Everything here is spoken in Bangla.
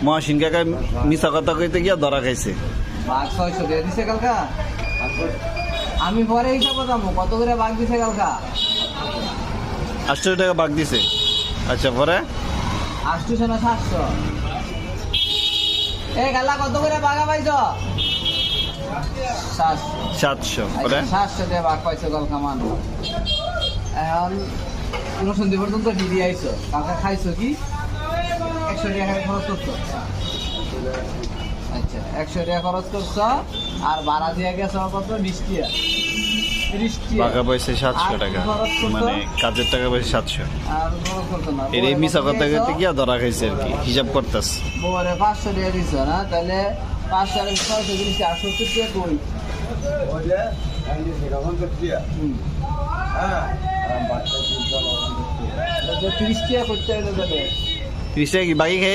মহাসিন কাকা মিছা কথা কইতে গিয়া ধরা খাইছে। বাঘ 600 দিয়ে দিছে কালকা। আমি পরে হিসাবে দামো কত করে বাঘ দিছে কালকা। 800 টাকা বাঘ দিছে। আচ্ছা পরে 800 না 700? এ গালা কত করে বাঘা পাইছো? 700 পরে 700 দিয়ে বাঘ পাইছো কালকা মান। এখন কোনো সন্ধি পর্যন্ত দিদি আইছো কালকা খাইছো কি 100 টাকা খরচ করছো? আচ্ছা 100 টাকা খরচ করছো আর ভাড়া দিয়ে গেছো কত 20 টাকা। 30 টাকা বাঘা পয়সা 700 টাকা, মানে কাজের টাকা পয়সা 700। আর খরচ করছো না। এর এই মিছা কথা কইতে গিয়া ধরা খাইছে আর কি, হিসাব করতাস। বরে 500 টাকা দিছো না, তাহলে 500 আর 600 জিনিস 870 টাকা কই? ওই যে এন্ডি সেরকম তো দিয়া হ্যাঁ বাচ্চা 30 টাকা করতে হলে যাবে। 30 টাকা কি বাকি খাই